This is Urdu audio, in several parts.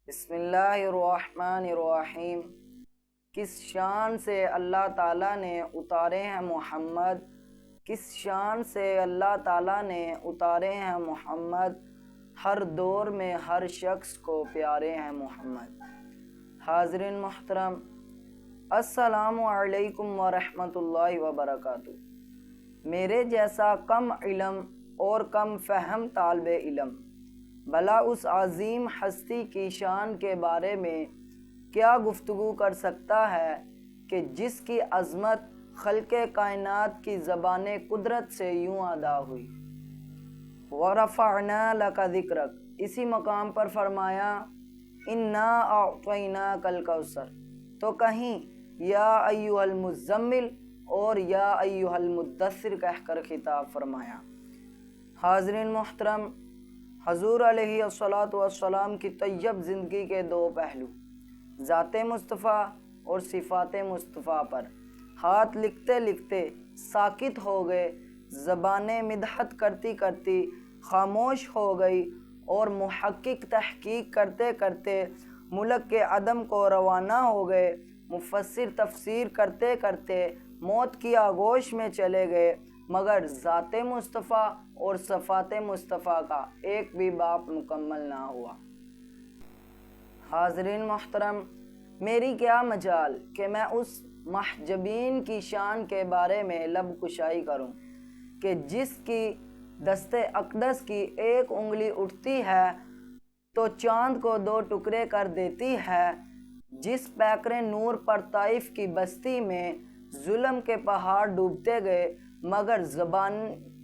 بسم اللہ الرحمن الرحیم۔ کس شان سے اللہ تعالیٰ نے اتارے ہیں محمد، کس شان سے اللہ تعالیٰ نے اتارے ہیں محمد، ہر دور میں ہر شخص کو پیارے ہیں محمد۔ حاضرین محترم، السلام علیکم ورحمۃ اللہ وبرکاتہ۔ میرے جیسا کم علم اور کم فہم طالب علم بھلا اس عظیم ہستی کی شان کے بارے میں کیا گفتگو کر سکتا ہے کہ جس کی عظمت خلق کائنات کی زبان قدرت سے یوں ادا ہوئی۔ وَرَفَعْنَا لَكَ ذِكْرَكَ، اسی مقام پر فرمایا اِنَّا أَعْطَيْنَاكَ الْكَوْثَرَ، تو کہیں یا ایھا المزمل اور یا ایھا المدثر کہہ کر خطاب فرمایا۔ حاضرین محترم، حضور علیہ الصلاۃ والسلام کی طیب زندگی کے دو پہلو، ذات مصطفیٰ اور صفات مصطفیٰ پر ہاتھ لکھتے لکھتے ساکت ہو گئے، زبانیں مدحت کرتی کرتی خاموش ہو گئی، اور محقق تحقیق کرتے کرتے ملک کے عدم کو روانہ ہو گئے، مفسر تفسیر کرتے کرتے موت کی آغوش میں چلے گئے، مگر ذات مصطفیٰ اور صفات مصطفیٰ کا ایک بھی باب مکمل نہ ہوا۔ حاضرین محترم، میری کیا مجال کہ میں اس محجبین کی شان کے بارے میں لب کشائی کروں کہ جس کی دست اقدس کی ایک انگلی اٹھتی ہے تو چاند کو دو ٹکڑے کر دیتی ہے، جس پیکر نور پر طائف کی بستی میں ظلم کے پہاڑ ڈوبتے گئے، مگر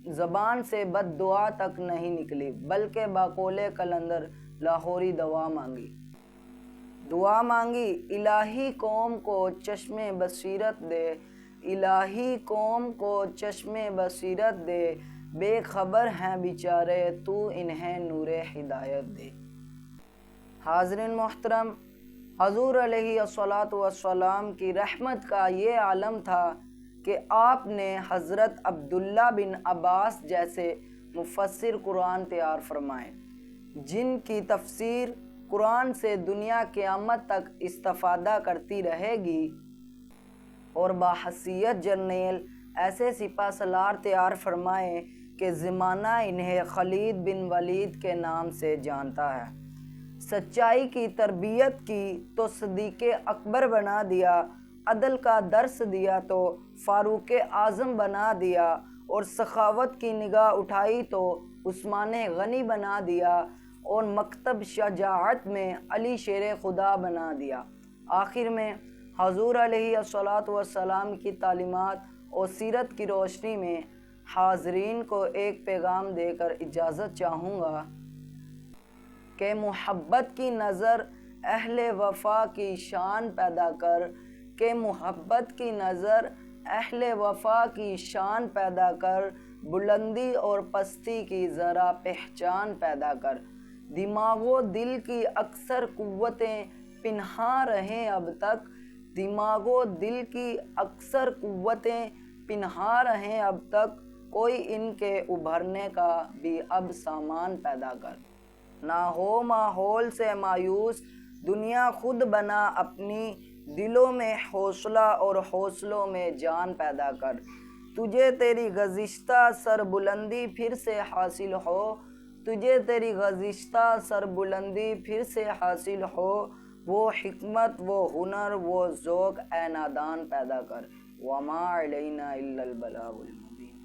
زبان سے بد دعا تک نہیں نکلی، بلکہ باقول قلندر لاہوری دعا مانگی، الہی قوم کو چشم بصیرت دے، الہی قوم کو چشم بصیرت دے، بے خبر ہیں بیچارے تو انہیں نور ہدایت دے۔ حاضرین محترم، حضور علیہ الصلاۃ والسلام کی رحمت کا یہ عالم تھا کہ آپ نے حضرت عبداللہ بن عباس جیسے مفسر قرآن تیار فرمائے، جن کی تفسیر قرآن سے دنیا قیامت تک استفادہ کرتی رہے گی، اور باحثیت جرنیل ایسے سپہ سالار تیار فرمائے کہ زمانہ انہیں خالد بن ولید کے نام سے جانتا ہے۔ سچائی کی تربیت کی تو صدیق اکبر بنا دیا، عدل کا درس دیا تو فاروق اعظم بنا دیا، اور سخاوت کی نگاہ اٹھائی تو عثمان غنی بنا دیا، اور مکتب شجاعت میں علی شیر خدا بنا دیا۔ آخر میں حضور علیہ الصلاۃ والسلام کی تعلیمات اور سیرت کی روشنی میں حاضرین کو ایک پیغام دے کر اجازت چاہوں گا کہ محبت کی نظر اہل وفا کی شان پیدا کر، کہ محبت کی نظر اہل وفا کی شان پیدا کر، بلندی اور پستی کی ذرا پہچان پیدا کر، دماغ و دل کی اکثر قوتیں پنہاں رہیں اب تک، دماغ و دل کی اکثر قوتیں پنہاں رہیں اب تک، کوئی ان کے ابھرنے کا بھی اب سامان پیدا کر، نہ ہو ماحول سے مایوس، دنیا خود بنا اپنی، دلوں میں حوصلہ اور حوصلوں میں جان پیدا کر، تجھے تیری گزشتہ سر بلندی پھر سے حاصل ہو، تجھے تیری گزشتہ سر بلندی پھر سے حاصل ہو، وہ حکمت، وہ ہنر، وہ ذوق اے نادان پیدا کر، وما علینا الا البلاغ المبین۔